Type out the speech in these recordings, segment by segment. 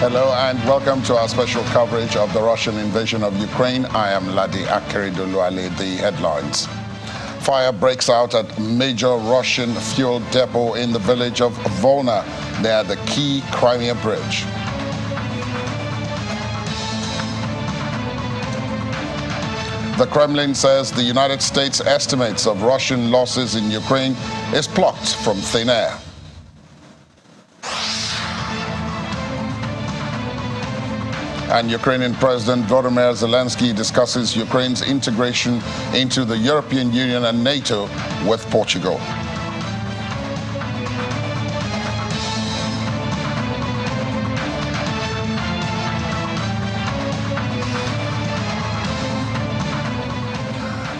Hello and welcome to our special coverage of the Russian invasion of Ukraine. I am Ladi Akeridoluale. The headlines. Fire breaks out at major Russian fuel depot in the village of Volna near the key Crimea bridge. The Kremlin says the United States estimates of Russian losses in Ukraine is plucked from thin air. And Ukrainian President Volodymyr Zelensky discusses Ukraine's integration into the European Union and NATO with Portugal.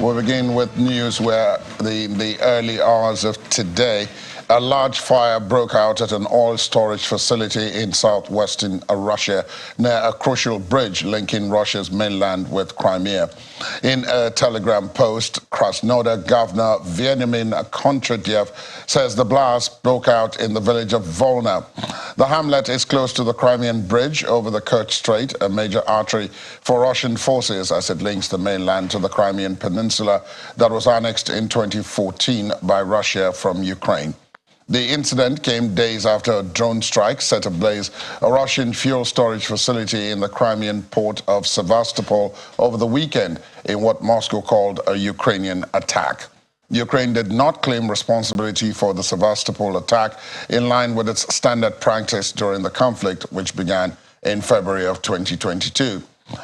We'll begin with news where the early hours of today, a large fire broke out at an oil storage facility in southwestern Russia near a crucial bridge linking Russia's mainland with Crimea. In a telegram post, Krasnodar Governor Veniamin Kontradiev says the blast broke out in the village of Volna. The hamlet is close to the Crimean bridge over the Kerch Strait, a major artery for Russian forces as it links the mainland to the Crimean Peninsula that was annexed in 2014 by Russia from Ukraine. The incident came days after a drone strike set ablaze a Russian fuel storage facility in the Crimean port of Sevastopol over the weekend in what Moscow called a Ukrainian attack. Ukraine did not claim responsibility for the Sevastopol attack in line with its standard practice during the conflict, which began in February of 2022.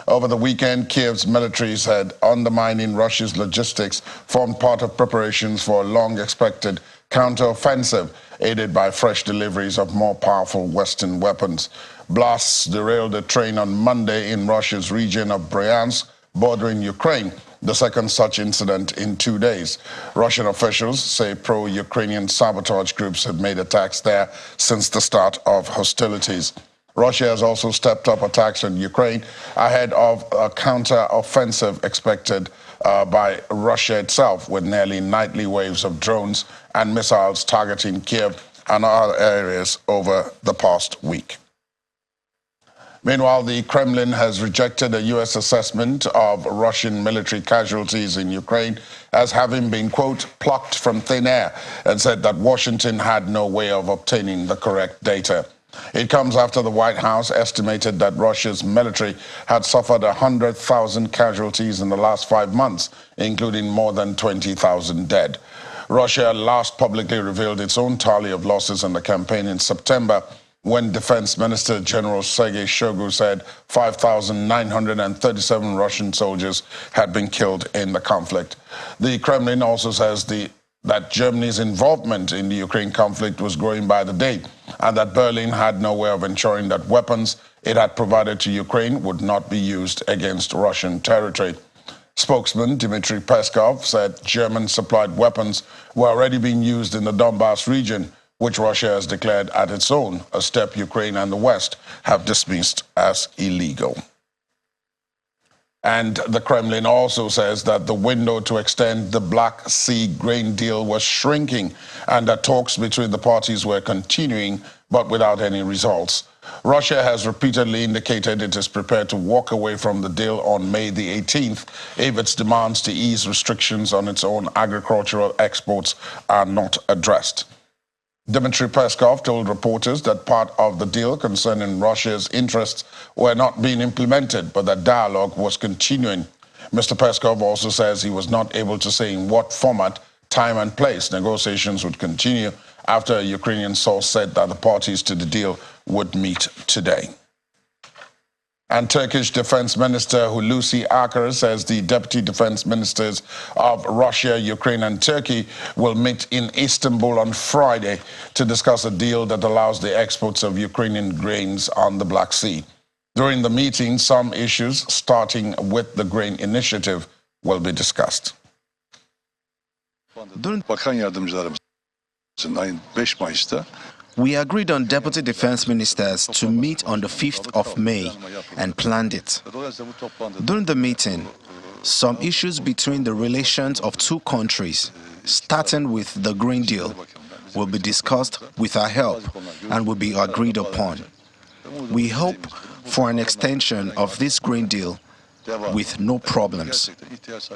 Over the weekend, Kiev's military said undermining Russia's logistics formed part of preparations for a long-expected counter-offensive, aided by fresh deliveries of more powerful Western weapons. Blasts derailed a train on Monday in Russia's region of Bryansk, bordering Ukraine, the second such incident in 2 days. Russian officials say pro-Ukrainian sabotage groups have made attacks there since the start of hostilities. Russia has also stepped up attacks on Ukraine ahead of a counter-offensive expected by Russia itself, with nearly nightly waves of drones and missiles targeting Kiev and other areas over the past week. Meanwhile, the Kremlin has rejected a U.S. assessment of Russian military casualties in Ukraine as having been, quote, plucked from thin air, and said that Washington had no way of obtaining the correct data. It comes after the White House estimated that Russia's military had suffered 100,000 casualties in the last 5 months, including more than 20,000 dead. Russia last publicly revealed its own tally of losses in the campaign in September, when Defense Minister General Sergei Shoigu said 5,937 Russian soldiers had been killed in the conflict. The Kremlin also says that Germany's involvement in the Ukraine conflict was growing by the day, and that Berlin had no way of ensuring that weapons it had provided to Ukraine would not be used against Russian territory. Spokesman Dmitry Peskov said German-supplied weapons were already being used in the Donbas region, which Russia has declared at its own, a step Ukraine and the West have dismissed as illegal. And the Kremlin also says that the window to extend the Black Sea grain deal was shrinking and that talks between the parties were continuing, but without any results. Russia has repeatedly indicated it is prepared to walk away from the deal on May the 18th if its demands to ease restrictions on its own agricultural exports are not addressed. Dmitry Peskov told reporters that part of the deal concerning Russia's interests were not being implemented, but that dialogue was continuing. Mr. Peskov also says he was not able to say in what format, time and place negotiations would continue after a Ukrainian source said that the parties to the deal would meet today. And Turkish Defense Minister Hulusi Akar says the deputy defense ministers of Russia, Ukraine and Turkey will meet in Istanbul on Friday to discuss a deal that allows the exports of Ukrainian grains on the Black Sea. During the meeting, some issues, starting with the grain initiative, will be discussed. We agreed on deputy defense ministers to meet on the 5th of May and planned it. During the meeting, some issues between the relations of two countries, starting with the grain deal, will be discussed with our help and will be agreed upon. We hope for an extension of this Green Deal with no problems.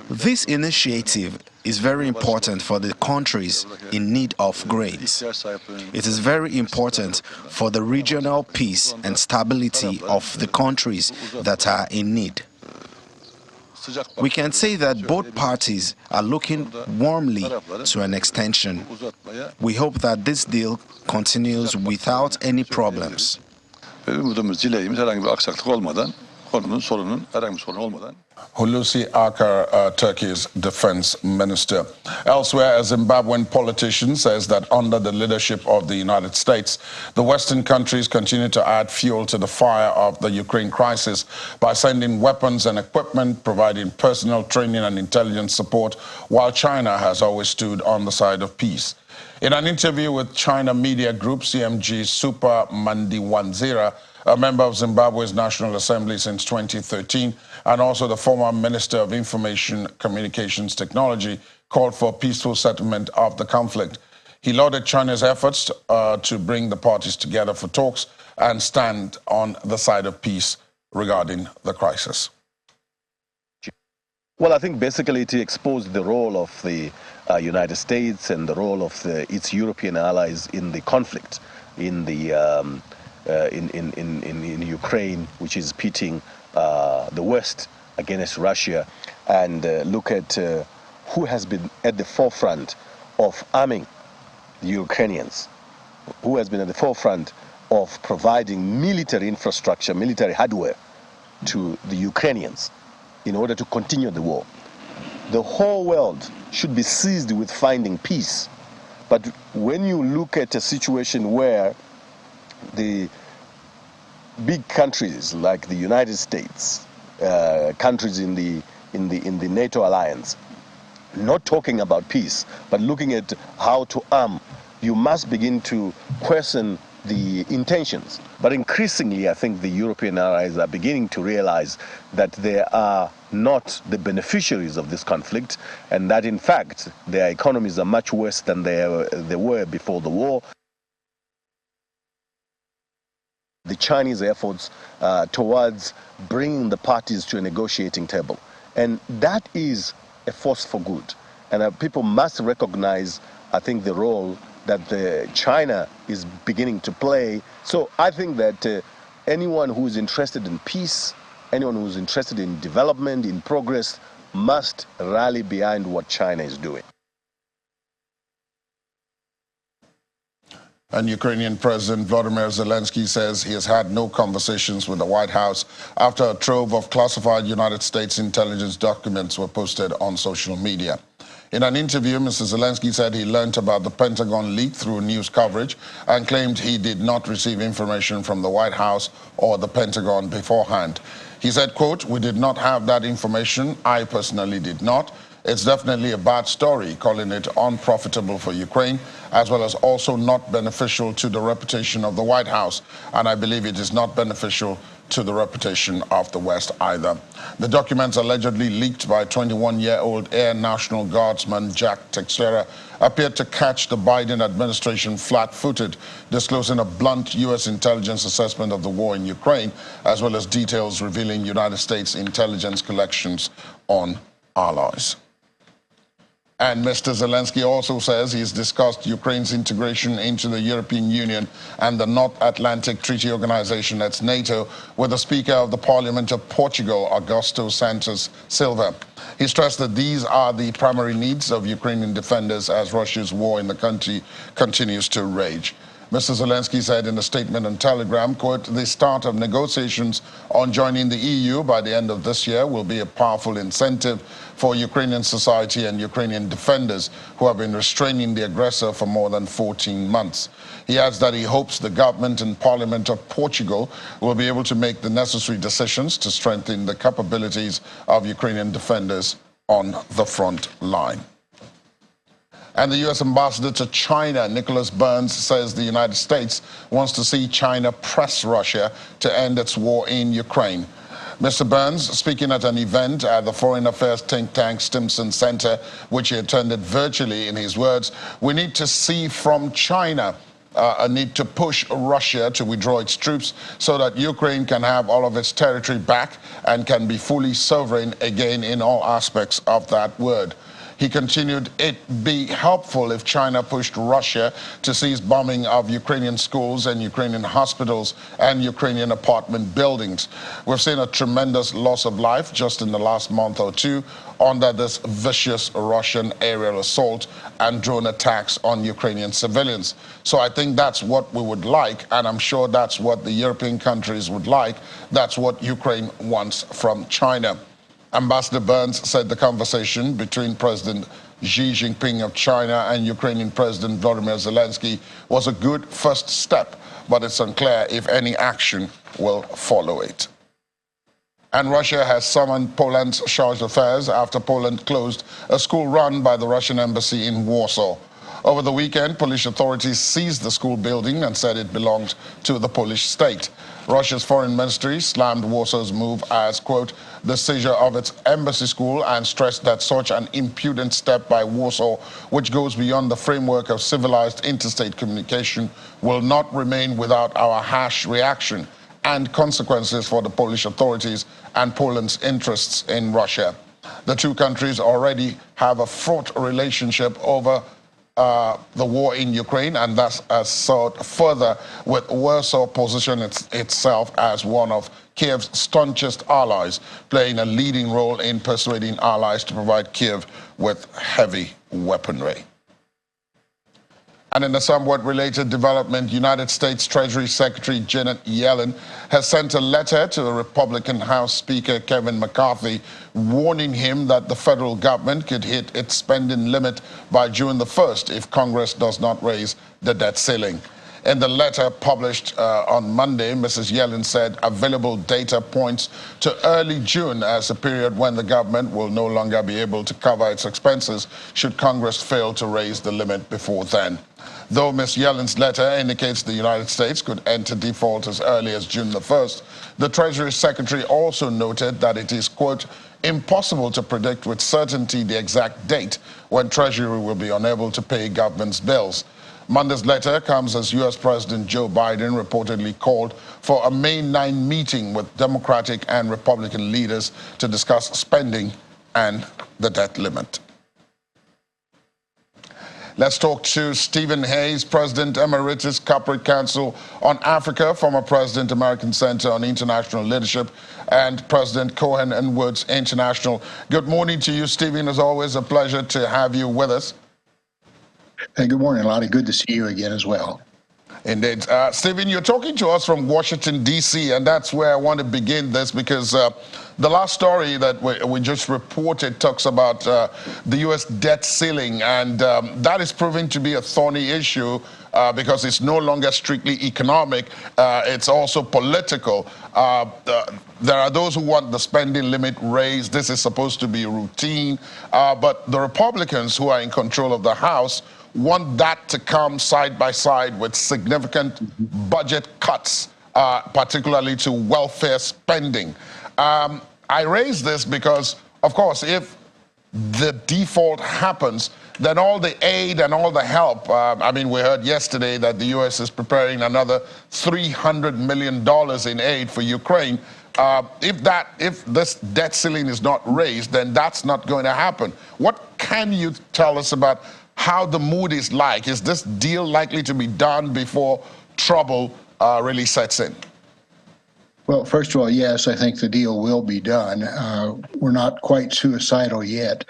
This initiative is very important for the countries in need of grains. It is very important for the regional peace and stability of the countries that are in need. We can say that both parties are looking warmly to an extension. We hope that this deal continues without any problems. Hulusi Akar, Turkey's defense minister. Elsewhere, a Zimbabwean politician says that under the leadership of the United States, the Western countries continue to add fuel to the fire of the Ukraine crisis by sending weapons and equipment, providing personnel training and intelligence support, while China has always stood on the side of peace. In an interview with China media group CMG Super Mandiwanzira, a member of Zimbabwe's National Assembly since 2013, and also the former Minister of Information Communications Technology, called for peaceful settlement of the conflict. He lauded China's efforts to bring the parties together for talks and stand on the side of peace regarding the crisis. Well, I think basically to expose the role of the United States and the role of its European allies in the conflict in Ukraine, which is pitting the West against Russia, and look at who has been at the forefront of arming the Ukrainians, who has been at the forefront of providing military infrastructure, military hardware to the Ukrainians in order to continue the war. The whole world should be seized with finding peace. But when you look at a situation where the big countries like the United States, countries in the NATO alliance, not talking about peace, but looking at how to arm, you must begin to question the intentions. But increasingly, I think the European allies are beginning to realize that they are not the beneficiaries of this conflict, and that in fact their economies are much worse than they were before the war. The Chinese efforts towards bringing the parties to a negotiating table. And that is a force for good. And people must recognize, I think, the role that China is beginning to play. So I think that anyone who is interested in peace, anyone who is interested in development, in progress, must rally behind what China is doing. And Ukrainian President Volodymyr Zelensky says he has had no conversations with the White House after a trove of classified United States intelligence documents were posted on social media. In an interview, Mr. Zelensky said he learned about the Pentagon leak through news coverage and claimed he did not receive information from the White House or the Pentagon beforehand. He said, quote, "We did not have that information. I personally did not. It's definitely a bad story," calling it unprofitable for Ukraine, as well as also not beneficial to the reputation of the White House. And I believe it is not beneficial to the reputation of the West either. The documents allegedly leaked by 21-year-old Air National Guardsman Jack Teixeira appeared to catch the Biden administration flat-footed, disclosing a blunt U.S. intelligence assessment of the war in Ukraine, as well as details revealing United States intelligence collections on allies. And Mr. Zelensky also says he's discussed Ukraine's integration into the European Union and the North Atlantic Treaty Organization, that's NATO, with the Speaker of the Parliament of Portugal, Augusto Santos Silva. He stressed that these are the primary needs of Ukrainian defenders as Russia's war in the country continues to rage. Mr. Zelensky said in a statement on Telegram, quote, "The start of negotiations on joining the EU by the end of this year will be a powerful incentive for Ukrainian society and Ukrainian defenders who have been restraining the aggressor for more than 14 months. He adds that he hopes the government and Parliament of Portugal will be able to make the necessary decisions to strengthen the capabilities of Ukrainian defenders on the front line. And the U.S. ambassador to China, Nicholas Burns, says the United States wants to see China press Russia to end its war in Ukraine. Mr. Burns, speaking at an event at the Foreign Affairs think tank Stimson Center, which he attended virtually, in his words, "We need to see from China a need to push Russia to withdraw its troops so that Ukraine can have all of its territory back and can be fully sovereign again in all aspects of that word. He continued, it'd be helpful if China pushed Russia to cease bombing of Ukrainian schools and Ukrainian hospitals and Ukrainian apartment buildings. We've seen a tremendous loss of life just in the last month or two under this vicious Russian aerial assault and drone attacks on Ukrainian civilians. So I think that's what we would like, and I'm sure that's what the European countries would like. That's what Ukraine wants from China. Ambassador Burns said the conversation between President Xi Jinping of China and Ukrainian President Volodymyr Zelensky was a good first step, but it's unclear if any action will follow it. And Russia has summoned Poland's chargé d'affaires after Poland closed a school run by the Russian embassy in Warsaw. Over the weekend, Polish authorities seized the school building and said it belonged to the Polish state. Russia's foreign ministry slammed Warsaw's move as, quote, the seizure of its embassy school and stressed that such an impudent step by Warsaw, which goes beyond the framework of civilized interstate communication, will not remain without our harsh reaction and consequences for the Polish authorities and Poland's interests in Russia. The two countries already have a fraught relationship over the war in Ukraine, and thus has sought further with Warsaw positioning itself as one of Kiev's staunchest allies, playing a leading role in persuading allies to provide Kiev with heavy weaponry. And in a somewhat related development, United States Treasury Secretary Janet Yellen has sent a letter to the Republican House Speaker Kevin McCarthy, warning him that the federal government could hit its spending limit by June the 1st if Congress does not raise the debt ceiling. In the letter published on Monday, Mrs. Yellen said available data points to early June as a period when the government will no longer be able to cover its expenses should Congress fail to raise the limit before then. Though Ms. Yellen's letter indicates the United States could enter default as early as June the 1st, the Treasury Secretary also noted that it is, quote, impossible to predict with certainty the exact date when Treasury will be unable to pay government's bills. Monday's letter comes as U.S. President Joe Biden reportedly called for a May 9 meeting with Democratic and Republican leaders to discuss spending and the debt limit. Let's talk to Stephen Hayes, President Emeritus, Corporate Council on Africa, former President, American Center on International Leadership, and President Cohen and Woods International. Good morning to you, Stephen. As always, a pleasure to have you with us. Hey, good morning, Lottie. Good to see you again as well. Indeed. Stephen, you're talking to us from Washington, D.C., and that's where I want to begin this because the last story that we just reported talks about the U.S. debt ceiling, and that is proving to be a thorny issue because it's no longer strictly economic, it's also political. There are those who want the spending limit raised. This is supposed to be routine, but the Republicans who are in control of the House want that to come side by side with significant budget cuts, particularly to welfare spending. I raise this because, of course, if the default happens, then all the aid and all the help, I mean, we heard yesterday that the U.S. is preparing another $300 million in aid for Ukraine. If this debt ceiling is not raised, then that's not going to happen. What can you tell us about how the mood is like? Is this deal likely to be done before trouble really sets in? Well, first of all, yes, I think the deal will be done. We're not quite suicidal yet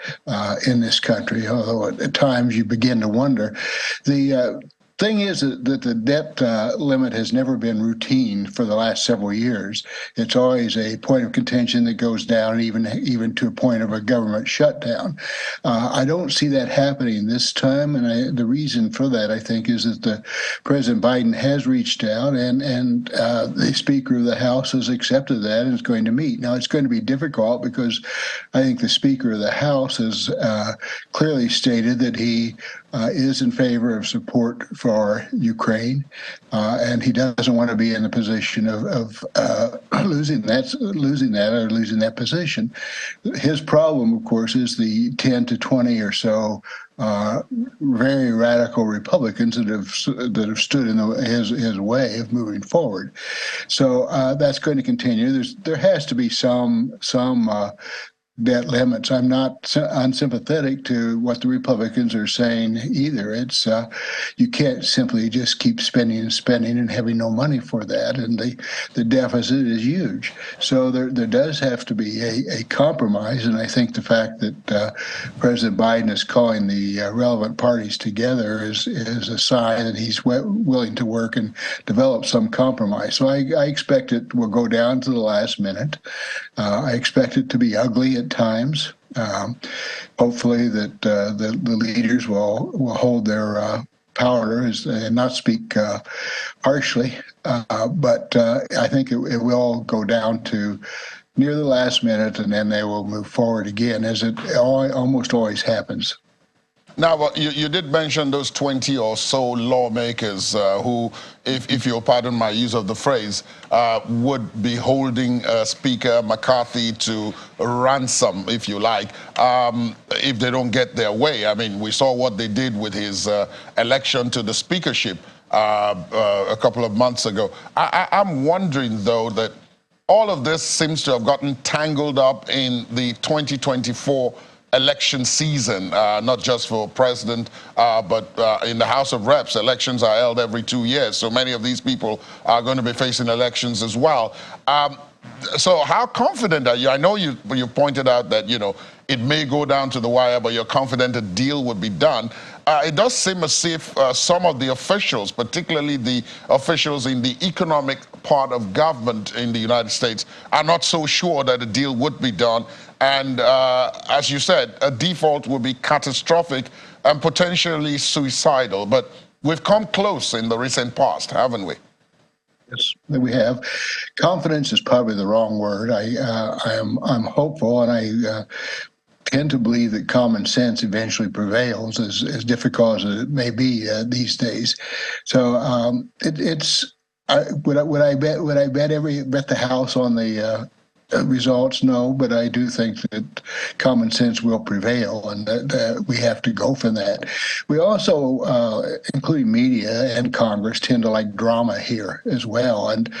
in this country, although at times you begin to wonder. The thing is that the debt limit has never been routine for the last several years. It's always a point of contention that goes down, even to a point of a government shutdown. I don't see that happening this time, and the reason for that, I think, is that President Biden has reached out, and the Speaker of the House has accepted that and is going to meet. Now, it's going to be difficult because I think the Speaker of the House has clearly stated that he is in favor of support for Ukraine, and he doesn't want to be in the position of losing that position. His problem, of course, is the 10 to 20 or so very radical Republicans that have stood in his way of moving forward. So that's going to continue. There has to be some debt limits. I'm not unsympathetic to what the Republicans are saying either. It's you can't simply just keep spending and spending and having no money for that, and the deficit is huge. So there does have to be a compromise, and I think the fact that President Biden is calling the relevant parties together is a sign that he's willing to work and develop some compromise. So I expect it will go down to the last minute. I expect it to be ugly at times. Hopefully that the leaders will hold their powder and not speak harshly. But I think it will go down to near the last minute, and then they will move forward again, as it almost always happens. Now, you did mention those 20 or so lawmakers who, if you'll pardon my use of the phrase, would be holding Speaker McCarthy to ransom, if you like, if they don't get their way. I mean, we saw what they did with his election to the speakership a couple of months ago. I'm wondering, though, that all of this seems to have gotten tangled up in the 2024 election season, not just for president, but in the House of Reps. Elections are held every 2 years, so many of these people are going to be facing elections as well. So how confident are you? I know you pointed out that, you know, it may go down to the wire, but you're confident a deal would be done. It does seem as if some of the officials, particularly the officials in the economic part of government in the United States, are not so sure that a deal would be done. And as you said, a default would be catastrophic and potentially suicidal. But we've come close in the recent past, haven't we? Yes, we have. Confidence is probably the wrong word. I'm hopeful, and I tend to believe that common sense eventually prevails, as difficult as it may be these days. So would I bet the house on the results? No, but I do think that common sense will prevail, and that we have to go for that. We also, including media and Congress, tend to like drama here as well, and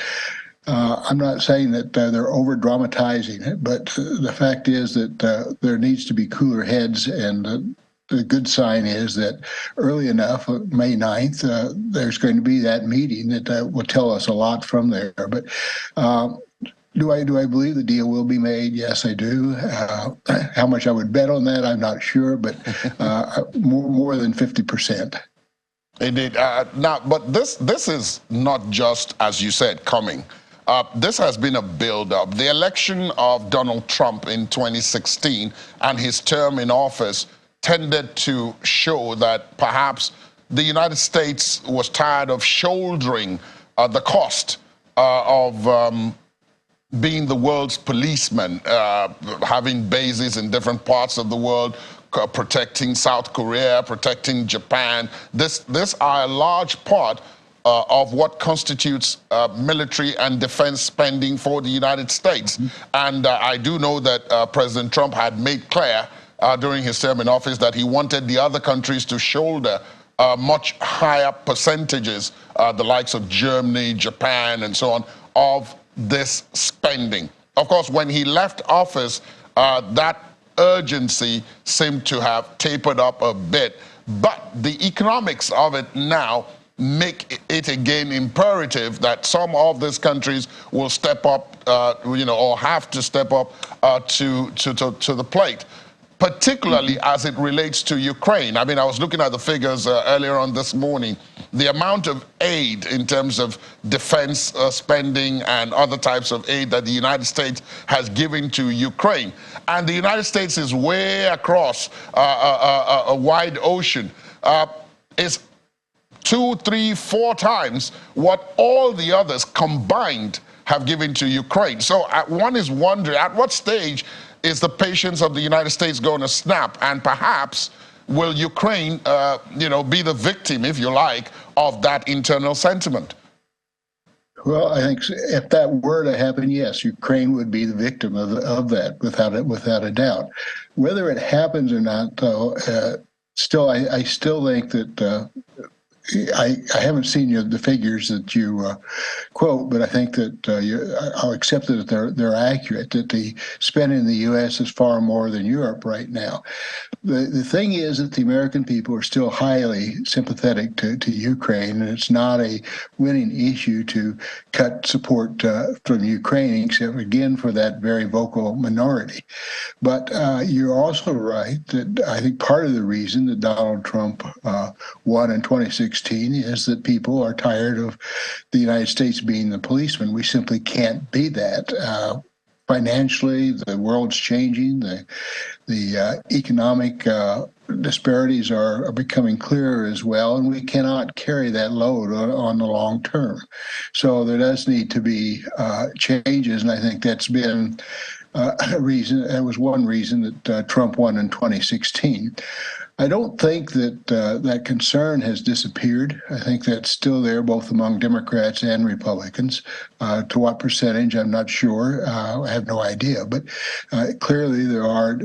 I'm not saying that they're over-dramatizing it, but the fact is that there needs to be cooler heads, and the good sign is that early enough, May 9th, there's going to be that meeting that will tell us a lot from there. But do I believe the deal will be made? Yes, I do. How much I would bet on that, I'm not sure, but more than 50%. Indeed. Now, but this is not just, as you said, coming. This has been a build-up. The election of Donald Trump in 2016 and his term in office tended to show that perhaps the United States was tired of shouldering the cost of being the world's policeman, having bases in different parts of the world, protecting South Korea, protecting Japan. This are a large part of what constitutes military and defense spending for the United States. And I do know that President Trump had made clear during his term in office that he wanted the other countries to shoulder much higher percentages, the likes of Germany, Japan, and so on, of this spending. Of course, when he left office, that urgency seemed to have tapered up a bit, but the economics of it now make it again imperative that some of these countries will step up, or have to step up to the plate, particularly as it relates to Ukraine. I mean, I was looking at the figures earlier on this morning. The amount of aid in terms of defense spending and other types of aid that the United States has given to Ukraine. And the United States is way across a wide ocean. Is 2, 3, 4 times what all the others combined have given to Ukraine. So one is wondering, at what stage is the patience of the United States going to snap? And perhaps will Ukraine, be the victim, if you like, of that internal sentiment? Well, I think if that were to happen, yes, Ukraine would be the victim of that, without a doubt. Whether it happens or not, though, I still think that I haven't seen the figures that you quote, but I think that I'll accept that they're accurate. That the spending in the U.S. is far more than Europe right now. The thing is that the American people are still highly sympathetic to Ukraine, and it's not a winning issue to cut support from Ukraine, except again for that very vocal minority. But you're also right that I think part of the reason that Donald Trump won in 2016 is that people are tired of the United States being the policeman. We simply can't be that. Financially, the world's changing. The economic disparities are becoming clearer as well, and we cannot carry that load on the long term. So there does need to be changes, and I think that's been a reason. That was one reason that Trump won in 2016. I don't think that that concern has disappeared. I think that's still there, both among Democrats and Republicans. To what percentage, I'm not sure. I have no idea. But clearly, there are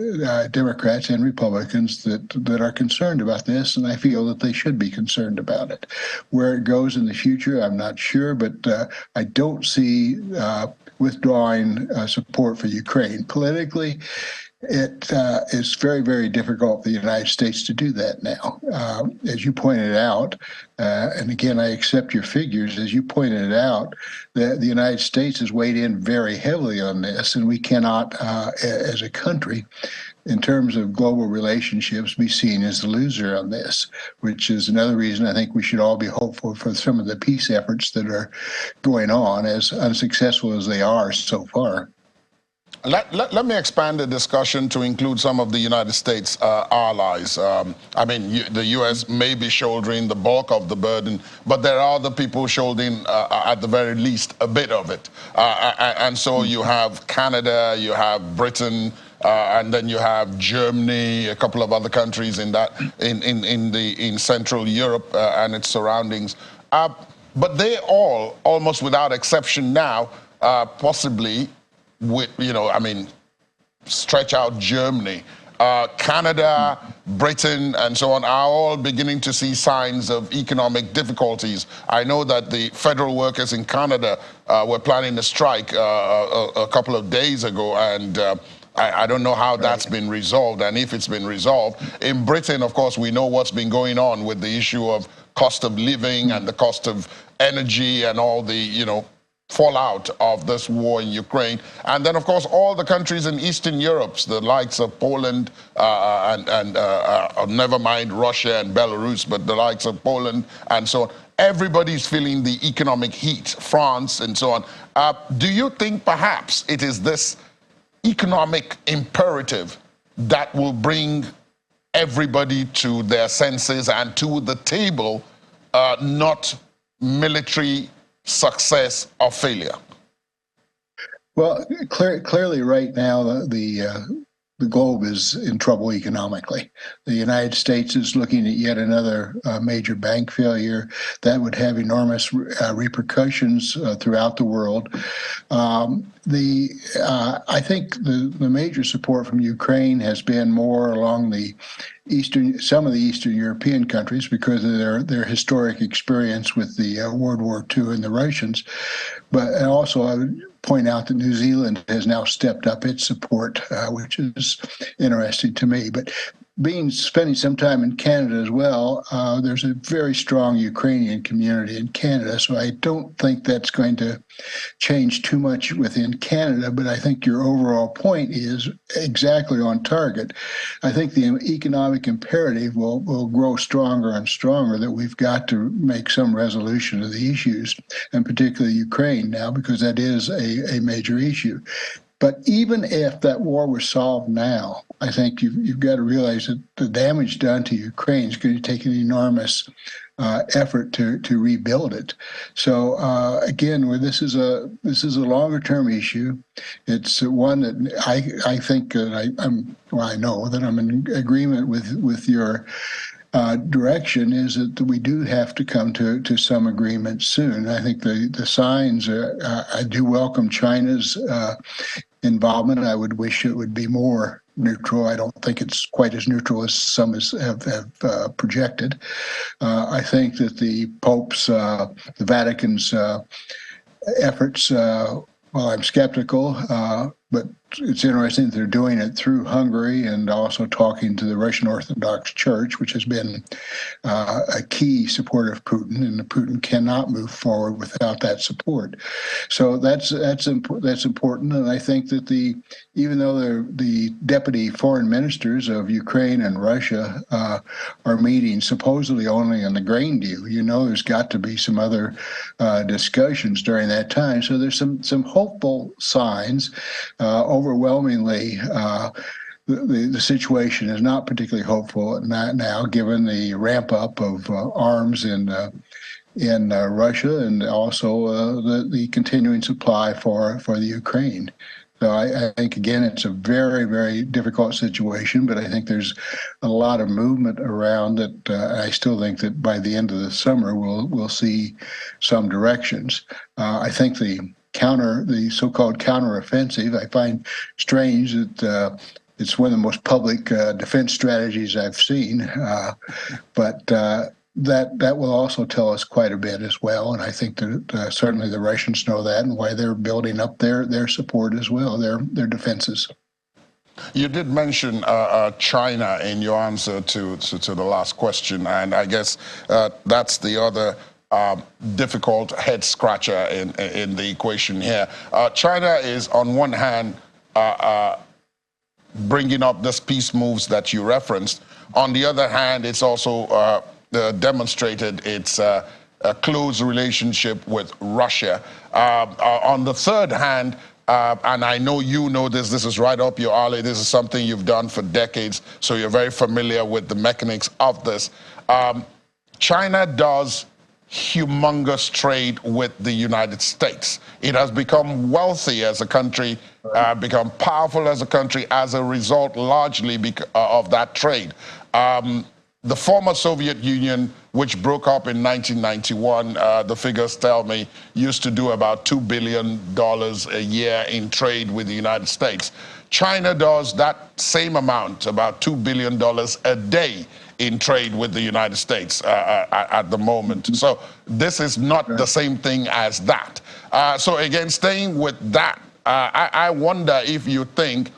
Democrats and Republicans that are concerned about this, and I feel that they should be concerned about it. Where it goes in the future, I'm not sure, but I don't see withdrawing support for Ukraine. Politically, it is very, very difficult for the United States to do that now. As you pointed out, and again, I accept your figures, as you pointed out, the United States has weighed in very heavily on this, and we cannot, as a country, in terms of global relationships, be seen as the loser on this, which is another reason I think we should all be hopeful for some of the peace efforts that are going on, as unsuccessful as they are so far. Let me expand the discussion to include some of the United States allies. The U.S. may be shouldering the bulk of the burden, but there are other people shouldering, at the very least, a bit of it. And so you have Canada, you have Britain, and then you have Germany, a couple of other countries in Central Europe and its surroundings. But they all, almost without exception now, possibly, stretch out Germany, Canada, Britain, and so on, are all beginning to see signs of economic difficulties. I know that the federal workers in Canada were planning a strike a couple of days ago, and I don't know how that's been resolved, and if it's been resolved. In Britain, of course, we know what's been going on with the issue of cost of living and the cost of energy and all the, fallout of this war in Ukraine. And then, of course, all the countries in Eastern Europe, the likes of Poland and never mind Russia and Belarus, but the likes of Poland and so on. Everybody's feeling the economic heat, France and so on. Do you think perhaps it is this economic imperative that will bring everybody to their senses and to the table, not military success or failure? Well, clearly right now, the globe is in trouble economically. The United States is looking at yet another major bank failure that would have enormous repercussions throughout the world. I think the major support from Ukraine has been more along some of the Eastern European countries because of their historic experience with the World War II and the Russians. But also, I would point out that New Zealand has now stepped up its support, which is interesting to me. But spending some time in Canada as well, there's a very strong Ukrainian community in Canada, so I don't think that's going to change too much within Canada, but I think your overall point is exactly on target. I think the economic imperative will grow stronger and stronger, that we've got to make some resolution of the issues, and particularly Ukraine now, because that is a major issue. But even if that war was solved now, I think you've got to realize that the damage done to Ukraine is going to take an enormous effort to rebuild it. So again, this is a longer term issue. It's one that I think I know that I'm in agreement with your direction, is that we do have to come to some agreement soon. I think the signs I do welcome China's involvement. I would wish it would be more neutral. I don't think it's quite as neutral as some have projected. I think that the Pope's, the Vatican's efforts, well, I'm skeptical, but it's interesting that they're doing it through Hungary and also talking to the Russian Orthodox Church, which has been a key supporter of Putin, and Putin cannot move forward without that support. So that's important, and I think that even though the deputy foreign ministers of Ukraine and Russia are meeting supposedly only on the grain deal, there's got to be some other discussions during that time. So there's some hopeful signs. Overwhelmingly, the situation is not particularly hopeful now, given the ramp up of arms in Russia, and also the continuing supply for the Ukraine. So I think, again, it's a very, very difficult situation, but I think there's a lot of movement around it. I still think that by the end of the summer, we'll see some directions. I think the so-called counteroffensive, I find strange that it's one of the most public defense strategies I've seen, but that will also tell us quite a bit as well. And I think that certainly the Russians know that, and why they're building up their support as well, their defenses. You did mention China in your answer to the last question, and I guess that's the other difficult head scratcher in the equation here. China is, on one hand, bringing up this peace moves that you referenced. On the other hand, it's also demonstrated its a close relationship with Russia. On the third hand, and I know you know this is right up your alley, this is something you've done for decades, so you're very familiar with the mechanics of this. China does humongous trade with the United States. It has become wealthy as a country, become powerful as a country as a result largely of that trade. The former Soviet Union, which broke up in 1991, the figures tell me, used to do about $2 billion a year in trade with the United States. China does that same amount, about $2 billion a day in trade with the United States at the moment. So this is not the same thing as that. So again, staying with that, I wonder if you think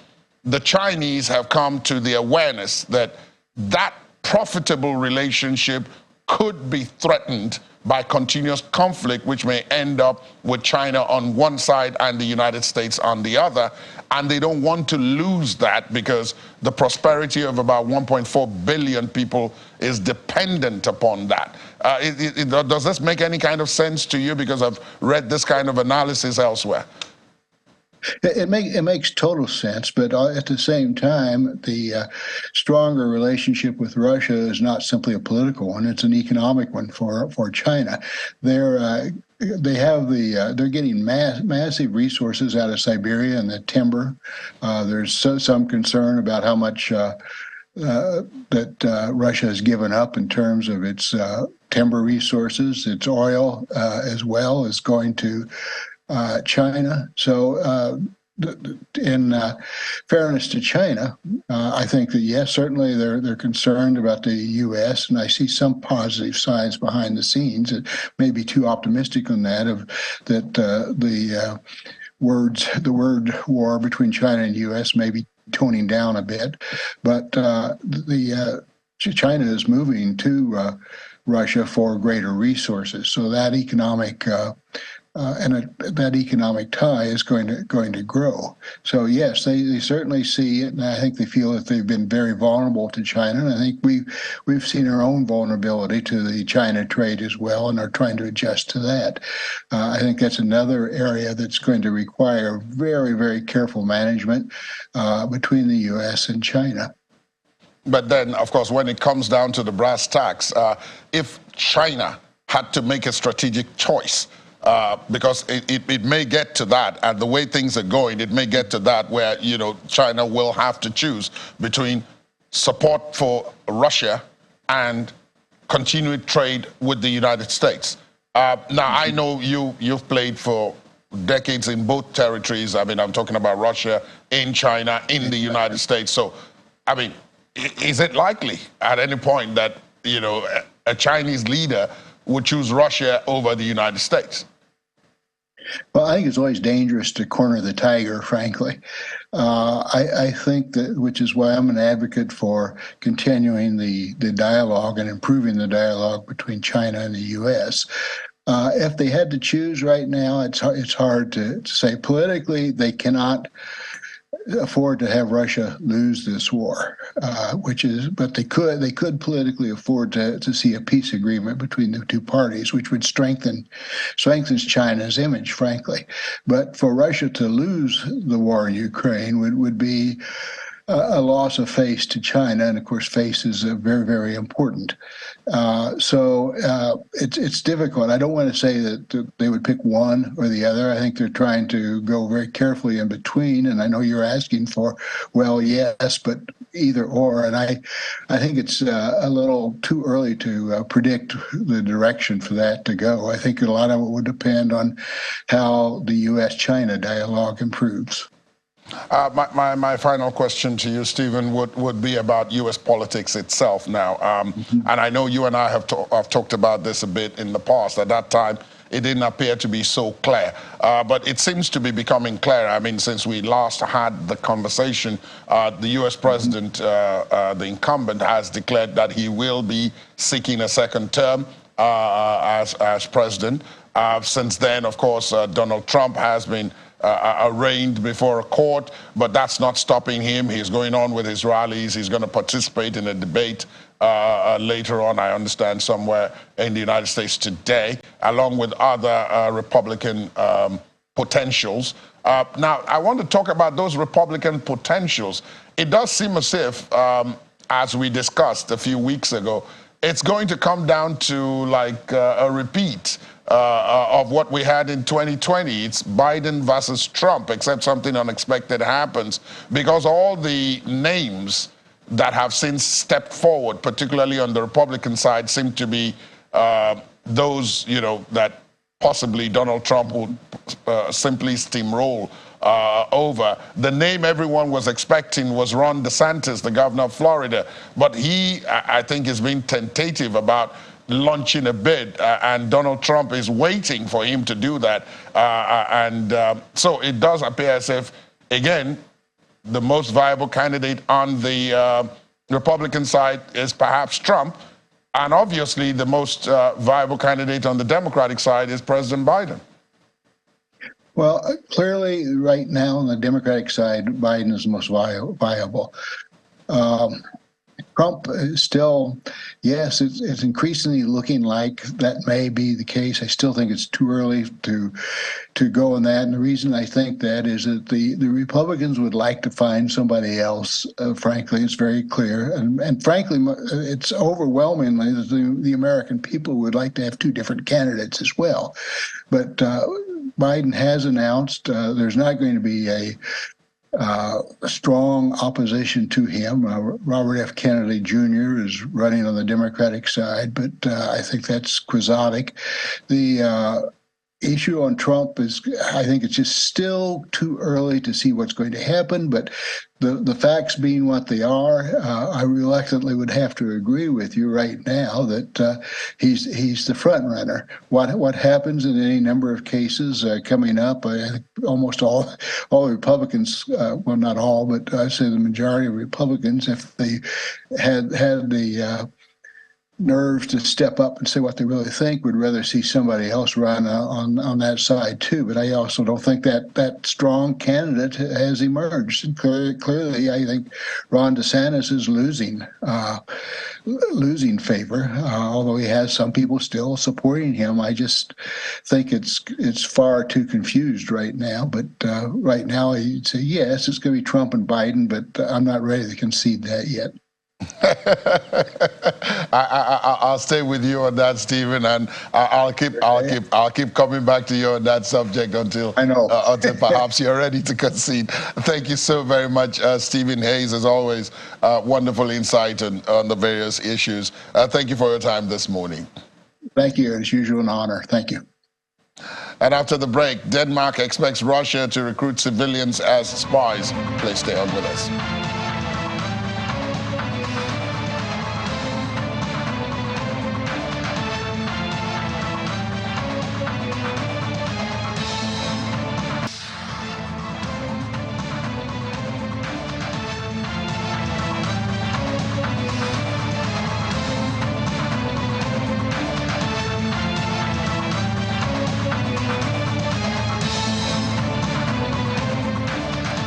the Chinese have come to the awareness that that profitable relationship could be threatened by continuous conflict, which may end up with China on one side and the United States on the other. And they don't want to lose that because the prosperity of about 1.4 billion people is dependent upon that. Does this make any kind of sense to you? Because I've read this kind of analysis elsewhere. It makes total sense, but at the same time, the stronger relationship with Russia is not simply a political one; it's an economic one for China. They're getting massive resources out of Siberia and the timber. There's some concern about how much that Russia has given up in terms of its timber resources. Its oil as well is going to China. So in fairness to China, I think that, yes, certainly they're concerned about the U.S., and I see some positive signs behind the scenes. It may be too optimistic on that, the word war between China and U.S. may be toning down a bit, but China is moving to Russia for greater resources. So that economic that economic tie is going to grow. So yes, they certainly see it, and I think they feel that they've been very vulnerable to China. And I think we've seen our own vulnerability to the China trade as well, and are trying to adjust to that. I think that's another area that's going to require very, very careful management between the U.S. and China. but then, of course, when it comes down to the brass tacks, if China had to make a strategic choice, because it may get to that, and the way things are going, it may get to that where, China will have to choose between support for Russia and continued trade with the United States. Now, I know you've played for decades in both territories. I mean, I'm talking about Russia, in China, in the United States. So, I mean, is it likely at any point that, a Chinese leader would choose Russia over the United States? Well, I think it's always dangerous to corner the tiger, frankly. I think that, which is why I'm an advocate for continuing the dialogue and improving the dialogue between China and the U.S. If they had to choose right now, it's hard to say. Politically, they cannot afford to have Russia lose this war, but they could politically afford to see a peace agreement between the two parties, which would strengthens China's image, frankly. But for Russia to lose the war in Ukraine would be a loss of face to China, and of course, face is very, very important. So it's difficult. I don't want to say that they would pick one or the other. I think they're trying to go very carefully in between. And I know you're asking for, well, yes, but either or. And I think it's a little too early to predict the direction for that to go. I think a lot of it would depend on how the U.S.-China dialogue improves. My final question to you, Stephen, would be about U.S. politics itself now. And I know you and I have talked about this a bit in the past. At that time, it didn't appear to be so clear. But it seems to be becoming clearer. I mean, since we last had the conversation, the U.S. president, the incumbent, has declared that he will be seeking a second term as president. Since then, of course, Donald Trump has been arraigned before a court, but that's not stopping him. He's going on with his rallies. He's going to participate in a debate later on, I understand, somewhere in the United States today, along with other Republican potentials. Now, I want to talk about those Republican potentials. It does seem as if, as we discussed a few weeks ago, it's going to come down to like a repeat of what we had in 2020. It's Biden versus Trump, except something unexpected happens, because all the names that have since stepped forward, particularly on the Republican side, seem to be those, that possibly Donald Trump will simply steamroll over. The name everyone was expecting was Ron DeSantis, the governor of Florida, but he, I think, is being tentative about launching a bid, and Donald Trump is waiting for him to do that. So it does appear as if, again, the most viable candidate on the Republican side is perhaps Trump, and obviously the most viable candidate on the Democratic side is President Biden. Well, clearly, right now on the Democratic side, Biden is the most viable. Trump is still, yes, it's increasingly looking like that may be the case. I still think it's too early to go on that. And the reason I think that is that the Republicans would like to find somebody else. Frankly, it's very clear. And frankly, it's overwhelmingly that the American people would like to have two different candidates as well. But Biden has announced there's not going to be a strong opposition to him. Robert F. Kennedy Jr. is running on the Democratic side, but I think that's quixotic. The issue on Trump is, I think it's just still too early to see what's going to happen, but the facts being what they are, I reluctantly would have to agree with you right now that he's the front runner. What happens in any number of cases coming up, I think almost all Republicans, well, not all, but I say the majority of Republicans, if they had the nerves to step up and say what they really think, would rather see somebody else run on that side too. But I also don't think that strong candidate has emerged. And clearly, I think Ron DeSantis is losing favor, although he has some people still supporting him. I just think it's far too confused right now. But right now, you'd say, yes, it's going to be Trump and Biden, but I'm not ready to concede that yet. I'll stay with you on that, Stephen, and I'll keep coming back to you on that subject until I know. Until perhaps you're ready to concede. Thank you so very much, Stephen Hayes, as always. Wonderful insight on the various issues. Thank you for your time this morning. Thank you. As usual, an honor. Thank you. And after the break, Denmark expects Russia to recruit civilians as spies. Please stay on with us.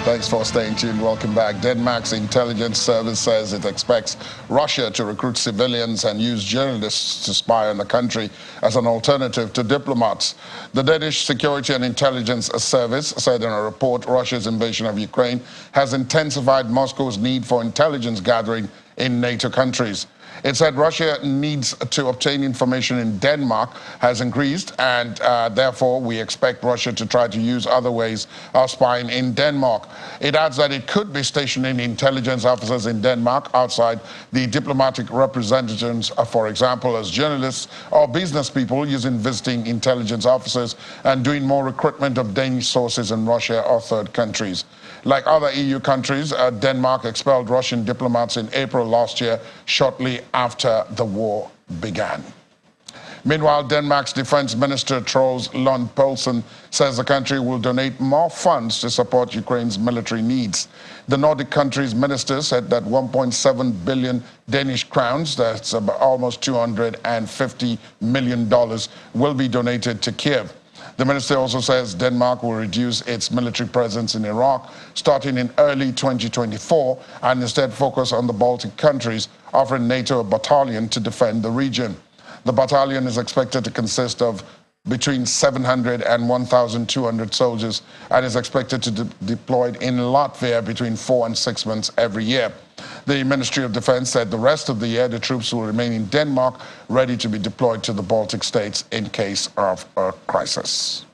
Thanks for staying tuned. Welcome back. Denmark's intelligence service says it expects Russia to recruit civilians and use journalists to spy on the country as an alternative to diplomats. The Danish Security and Intelligence Service said in a report Russia's invasion of Ukraine has intensified Moscow's need for intelligence gathering in NATO countries. It said Russia needs to obtain information in Denmark has increased, and therefore we expect Russia to try to use other ways of spying in Denmark. It adds that it could be stationing intelligence officers in Denmark outside the diplomatic representations, for example, as journalists or business people using visiting intelligence officers and doing more recruitment of Danish sources in Russia or third countries. Like other EU countries, Denmark expelled Russian diplomats in April last year, shortly after the war began. Meanwhile, Denmark's Defense Minister Troels Lund Poulsen says the country will donate more funds to support Ukraine's military needs. The Nordic countries' minister said that 1.7 billion Danish crowns, that's about almost $250 million, will be donated to Kiev. The minister also says Denmark will reduce its military presence in Iraq starting in early 2024 and instead focus on the Baltic countries, offering NATO a battalion to defend the region. The battalion is expected to consist of between 700 and 1,200 soldiers and is expected to be deployed in Latvia between 4 and 6 months every year. The Ministry of Defense said the rest of the year the troops will remain in Denmark, ready to be deployed to the Baltic states in case of a crisis.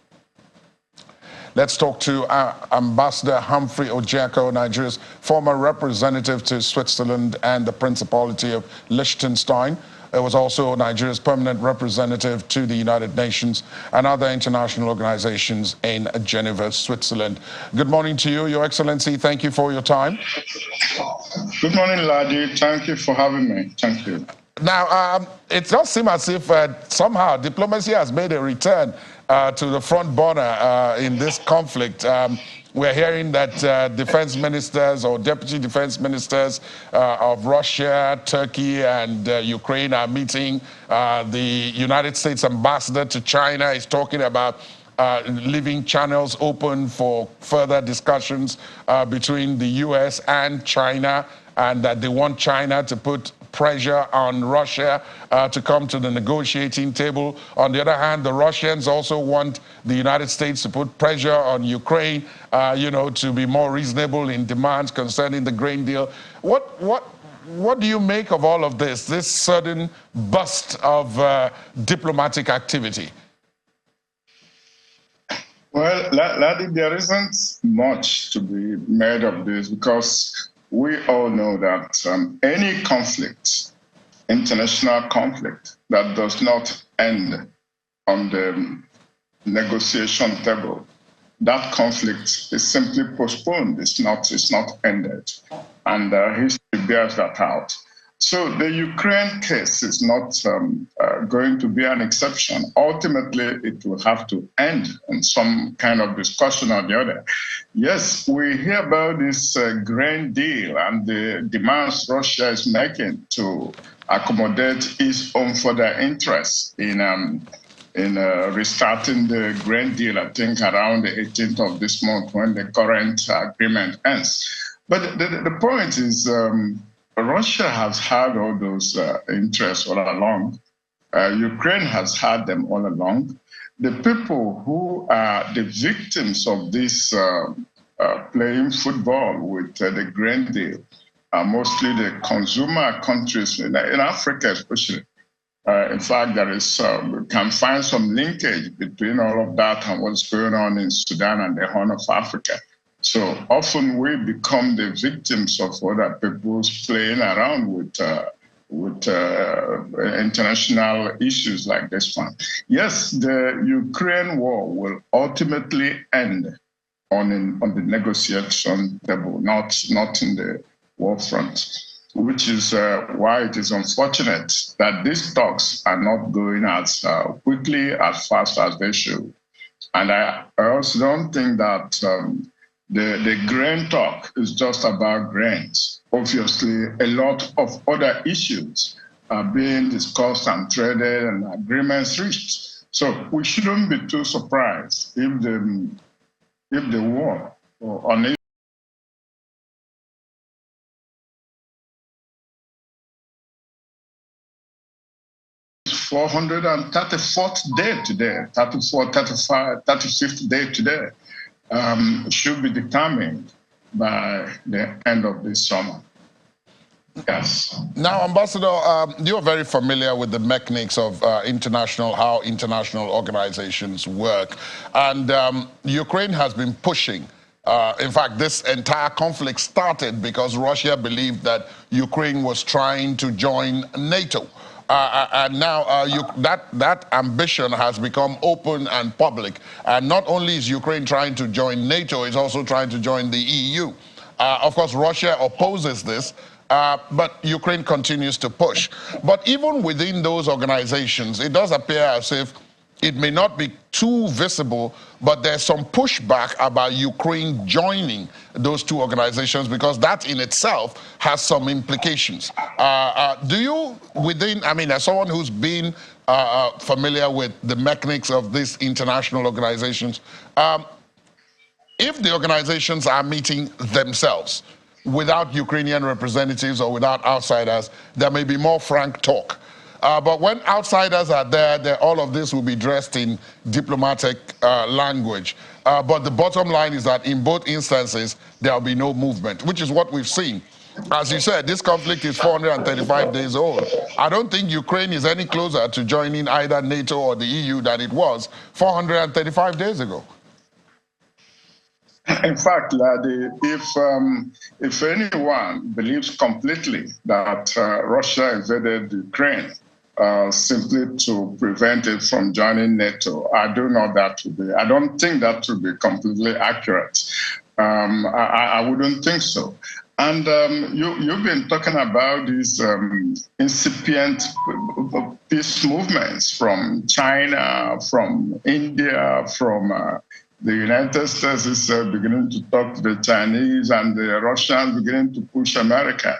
Let's talk to Ambassador Humphrey Ojiako, Nigeria's former representative to Switzerland and the Principality of Liechtenstein. It was also Nigeria's permanent representative to the United Nations and other international organizations in Geneva, Switzerland. Good morning to you, Your Excellency. Thank you for your time. Good morning, Ladi. Thank you for having me. Thank you. Now, it does seem as if somehow diplomacy has made a return to the front burner in this conflict. We're hearing that defense ministers or deputy defense ministers of Russia, Turkey, and Ukraine are meeting. The United States ambassador to China is talking about leaving channels open for further discussions between the U.S. and China, and that they want China to put pressure on Russia to come to the negotiating table. On the other hand, the Russians also want the United States to put pressure on Ukraine, to be more reasonable in demands concerning the grain deal. What do you make of all of this sudden burst of diplomatic activity? Well, Ladi, there isn't much to be made of this because we all know that any conflict, international conflict, that does not end on the negotiation table, that conflict is simply postponed. It's not ended, and history bears that out. So the Ukraine case is not going to be an exception. Ultimately, it will have to end in some kind of discussion or the other. Yes, we hear about this grain deal and the demands Russia is making to accommodate its own further interests in restarting the grain deal, I think around the 18th of this month when the current agreement ends. But the point is, Russia has had all those interests all along. Ukraine has had them all along. The people who are the victims of this playing football with the grain deal are mostly the consumer countries, in Africa especially. In fact, there is we can find some linkage between all of that and what's going on in Sudan and the Horn of Africa. So often we become the victims of other people's playing around with international issues like this one. Yes, the Ukraine war will ultimately end on the negotiation table, not in the war front, which is why it is unfortunate that these talks are not going as quickly, as fast as they should. And I also don't think that the grain talk is just about grains. Obviously, a lot of other issues are being discussed and traded and agreements reached. So we shouldn't be too surprised if the war on 434th day today, 34, 35, 35th day today, should be determined by the end of this summer. Yes. Now, Ambassador, you're very familiar with the mechanics of how international organizations work. And Ukraine has been pushing. In fact, this entire conflict started because Russia believed that Ukraine was trying to join NATO. And now that ambition has become open and public. And not only is Ukraine trying to join NATO, it's also trying to join the EU. Of course, Russia opposes this, but Ukraine continues to push. But even within those organizations, it does appear as if it may not be too visible, but there's some pushback about Ukraine joining those two organizations because that in itself has some implications. Do you, as someone who's been familiar with the mechanics of these international organizations, if the organizations are meeting themselves without Ukrainian representatives or without outsiders, there may be more frank talk. But when outsiders are there, all of this will be dressed in diplomatic language. But the bottom line is that in both instances, there will be no movement, which is what we've seen. As you said, this conflict is 435 days old. I don't think Ukraine is any closer to joining either NATO or the EU than it was 435 days ago. In fact, Ladi, if anyone believes completely that Russia invaded Ukraine simply to prevent it from joining NATO, I don't think that would be completely accurate. I wouldn't think so. And you've been talking about these incipient peace movements from China, from India, from the United States is beginning to talk to the Chinese, and the Russians beginning to push America.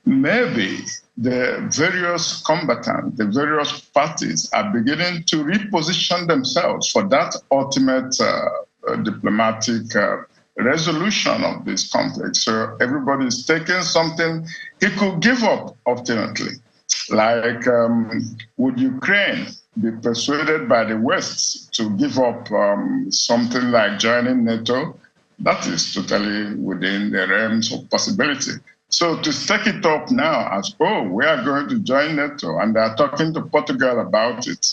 Maybe the various combatants, the various parties are beginning to reposition themselves for that ultimate diplomatic resolution of this conflict. So everybody is taking something he could give up ultimately. Like, would Ukraine be persuaded by the West to give up something like joining NATO? That is totally within the realms of possibility. So to stake it up now as, oh, we are going to join NATO, and they are talking to Portugal about it.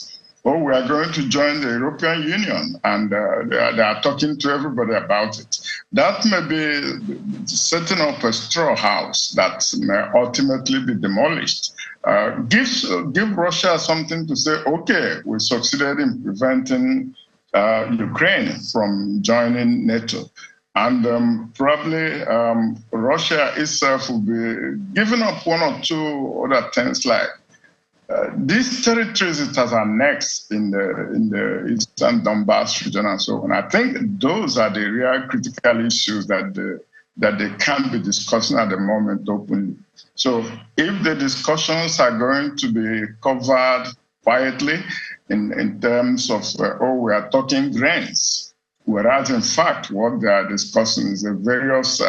Oh, we are going to join the European Union, and they are talking to everybody about it. That may be setting up a straw house that may ultimately be demolished. Give Russia something to say, okay, we succeeded in preventing Ukraine from joining NATO. And probably Russia itself will be giving up one or two other things like these territories it has annexed in the eastern Donbass region and so on. I think those are the real critical issues that they can't be discussing at the moment openly. So if the discussions are going to be covered quietly in terms of, we are talking grains, whereas in fact what they are discussing is the various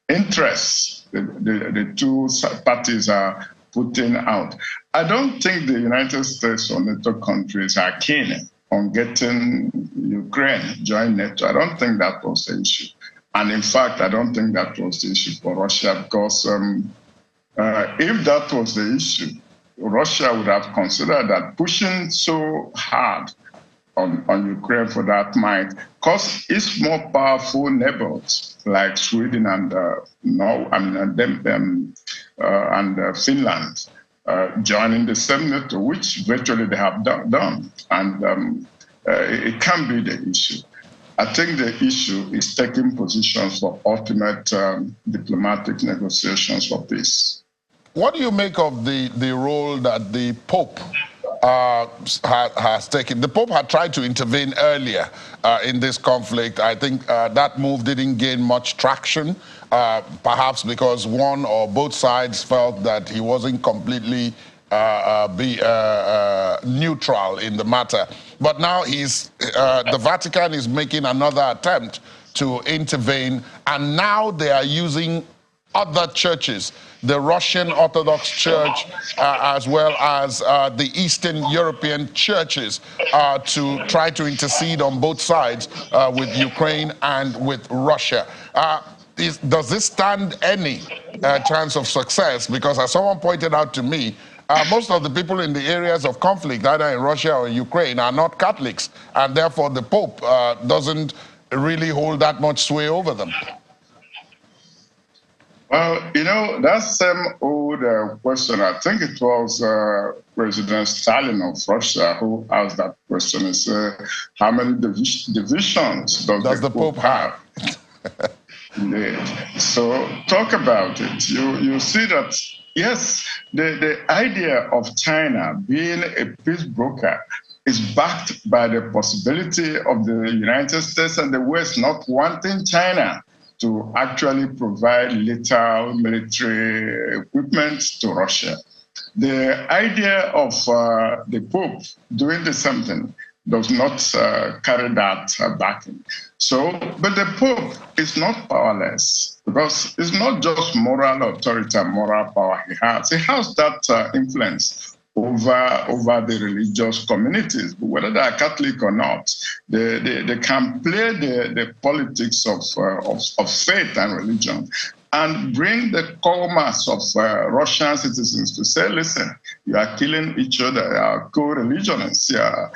interests the two parties are putting out. I don't think the United States or NATO countries are keen on getting Ukraine join NATO. I don't think that was the issue. And in fact, I don't think that was the issue for Russia, because if that was the issue, Russia would have considered that pushing so hard on Ukraine for that might cause its more powerful neighbors like Sweden and Finland joining the same NATO, which virtually they have done. And it can be the issue. I think the issue is taking positions for ultimate diplomatic negotiations for peace. What do you make of the role that the Pope has taken? The Pope had tried to intervene earlier in this conflict. I think that move didn't gain much traction, perhaps because one or both sides felt that he wasn't completely neutral in the matter. But now the Vatican is making another attempt to intervene, and now they are using other churches, the Russian Orthodox Church, as well as the Eastern European churches, to try to intercede on both sides with Ukraine and with Russia. Does this stand any chance of success? Because as someone pointed out to me, most of the people in the areas of conflict, either in Russia or Ukraine, are not Catholics, and therefore the Pope doesn't really hold that much sway over them. Well, that same old question, I think it was President Stalin of Russia who asked that question, is how many divisions does the Pope have? Indeed. So talk about it. You see that, yes, the idea of China being a peace broker is backed by the possibility of the United States and the West not wanting China to actually provide lethal military equipment to Russia. The idea of the Pope doing the same thing does not carry that backing. So, but the Pope is not powerless, because it's not just moral authority and moral power he has. He has that influence over the religious communities, whether they are Catholic or not. They can play the politics of faith and religion and bring the core mass of Russian citizens to say, listen, you are killing each other, you are co-religionists, you are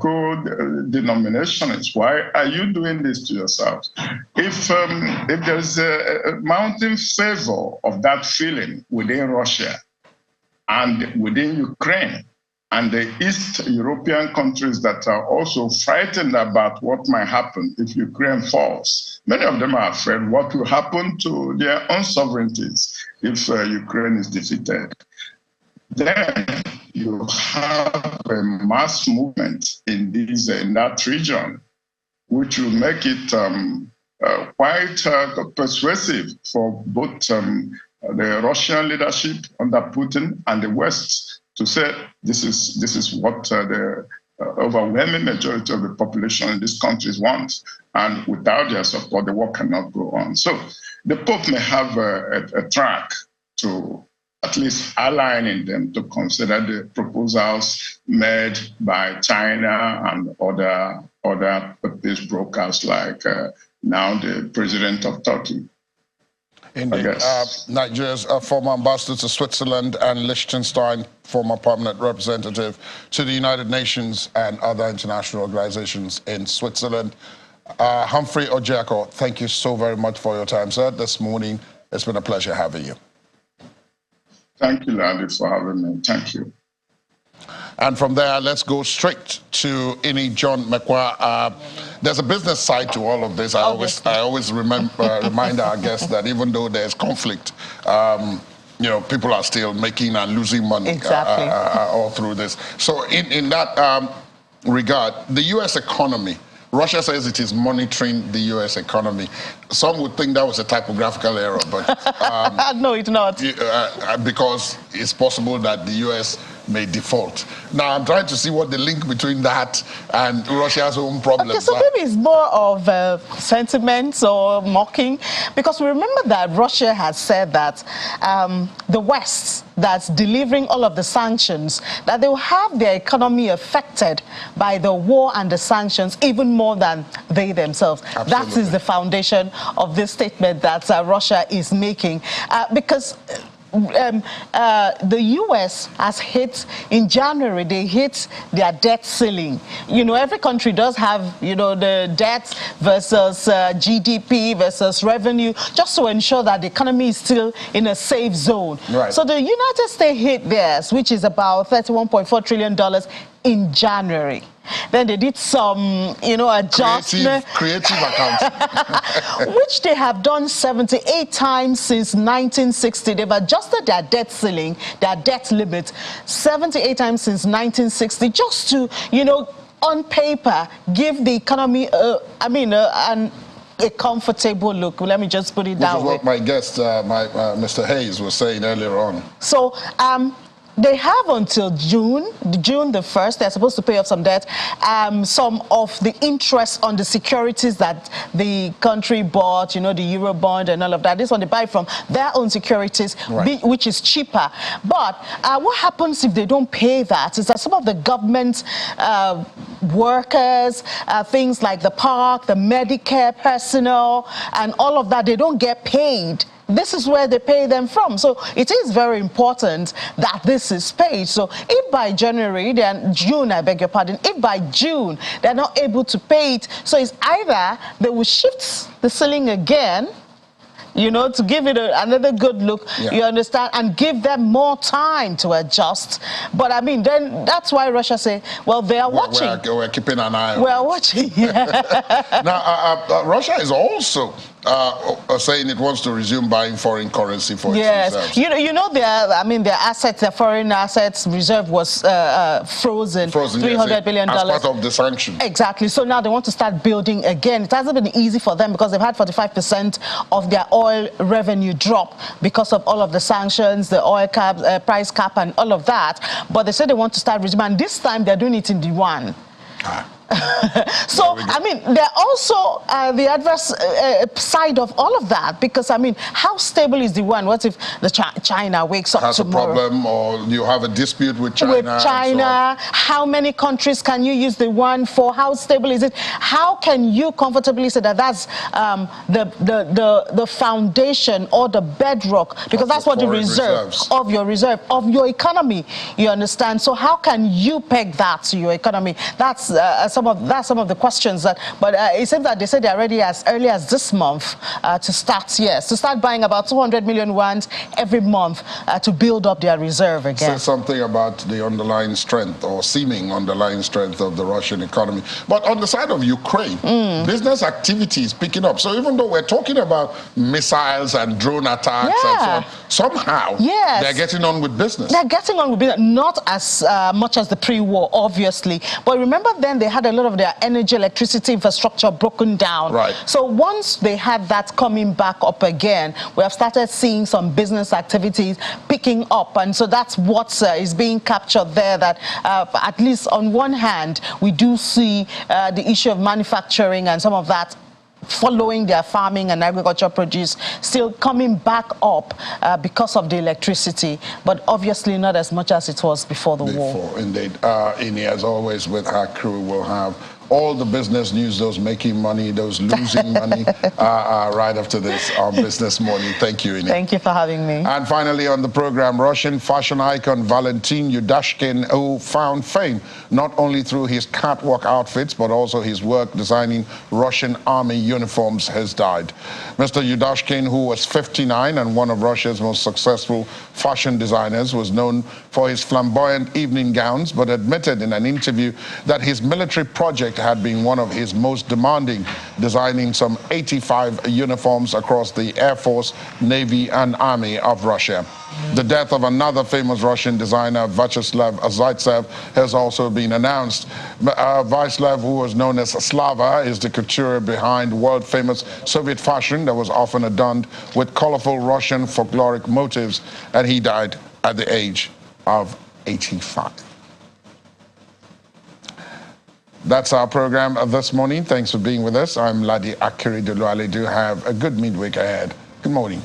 co-denominationists. Why are you doing this to yourselves? If there is a mounting favor of that feeling within Russia and within Ukraine, and the East European countries that are also frightened about what might happen if Ukraine falls. Many of them are afraid what will happen to their own sovereignties if Ukraine is defeated. Then you have a mass movement in that region, which will make it quite persuasive for both the Russian leadership under Putin and the West to say this is what the overwhelming majority of the population in these countries want, and without their support, the war cannot go on. So the Pope may have a track to at least aligning them to consider the proposals made by China and other peace brokers, like now the president of Turkey. Indeed. Nigeria's former ambassador to Switzerland and Liechtenstein, former permanent representative to the United Nations and other international organizations in Switzerland. Humphrey Ojiako, thank you so very much for your time, sir, this morning. It's been a pleasure having you. Thank you, Landy, for having me. Thank you. And from there, let's go straight to Ini John Mekwa. There's a business side to all of this. I always remind our guests that even though there's conflict, people are still making and losing money all through this. So in that regard, the U.S. economy, Russia says it is monitoring the U.S. economy. Some would think that was a typographical error, but no, it's not. Because it's possible that the U.S. may default. Now, I'm trying to see what the link between that and Russia's own problems Okay, so are. maybe it's more of sentiments or mocking, because we remember that Russia has said that the West that's delivering all of the sanctions, that they will have their economy affected by the war and the sanctions even more than they themselves. Absolutely. That is the foundation of this statement that Russia is making, because the U.S. has hit, in January, they hit their debt ceiling. You know, every country does have, you know, the debt versus GDP versus revenue, just to ensure that the economy is still in a safe zone. Right. So the United States hit theirs, which is about $31.4 trillion in January. Then they did some, you know, adjustment. Creative accounting. Which they have done 78 times since 1960. They've adjusted their debt ceiling, their debt limit, 78 times since 1960, just to, you know, on paper, give the economy, a comfortable look. Let me just put it that way. Which is what my guest, Mr. Hayes, was saying earlier on. So, they have until June the 1st, they're supposed to pay off some debt, some of the interest on the securities that the country bought, you know, the Euro bond and all of that. This one they buy from their own securities, right, which is cheaper. But what happens if they don't pay that is that some of the government workers, things like the park, the Medicare personnel, and all of that, they don't get paid. This is where they pay them from. So it is very important that this is paid. So if by January, then June, I beg your pardon, if by June they're not able to pay it, so it's either they will shift the ceiling again, you know, to give it another good look, you understand, and give them more time to adjust. But I mean, then that's why Russia say, well, they are watching. We're keeping an eye on it. We're watching. Now, Russia is also saying it wants to resume buying foreign currency for its reserves. You know, their assets, their foreign assets reserve was frozen $300 billion. As part of the sanctions. Exactly. So now they want to start building again. It hasn't been easy for them because they've had 45% of their oil revenue drop because of all of the sanctions, the oil cap, price cap, and all of that. But they said they want to start resuming, and this time they're doing it in the yuan. So, I mean, they're also the adverse side of all of that, because, I mean, how stable is the yuan? What if the China wakes up tomorrow? Has a problem, or you have a dispute with China? With China, how many countries can you use the yuan for? How stable is it? How can you comfortably say that that's the foundation or the bedrock? Because that's what the reserves of your economy, you understand? So how can you peg that to your economy? That's some of the questions that, but it seems that they said they're ready as early as this month to start buying about 200 million yuans every month to build up their reserve again. Say something about the underlying strength, or seeming underlying strength, of the Russian economy. But on the side of Ukraine, business activity is picking up. So even though we're talking about missiles and drone attacks and so on, somehow they're getting on with business. They're getting on with business, not as much as the pre-war, obviously. But remember then they had a lot of their energy, electricity infrastructure broken down. Right. So once they had that coming back up again, we have started seeing some business activities picking up. And so that's what is being captured there, that at least on one hand, we do see the issue of manufacturing and some of that following their farming and agriculture produce still coming back up because of the electricity, but obviously not as much as it was before the war. Indeed. Ini, as always, with our crew, will have all the business news, those making money, those losing money, right after this on Business Morning. Thank you, Ini. Thank you for having me. And finally on the program, Russian fashion icon Valentin Yudashkin, who found fame not only through his catwalk outfits, but also his work designing Russian army uniforms, has died. Mr. Yudashkin, who was 59 and one of Russia's most successful fashion designers, was known for his flamboyant evening gowns, but admitted in an interview that his military project had been one of his most demanding, designing some 85 uniforms across the Air Force, Navy, and Army of Russia. The death of another famous Russian designer, Vyacheslav Zaitsev, has also been announced. Vyacheslav, who was known as Slava, is the couture behind world-famous Soviet fashion that was often adorned with colorful Russian folkloric motifs, and he died at the age of 1985. That's our program this morning. Thanks for being with us. I'm Ladi Akiridolu. Do have a good midweek ahead. Good morning.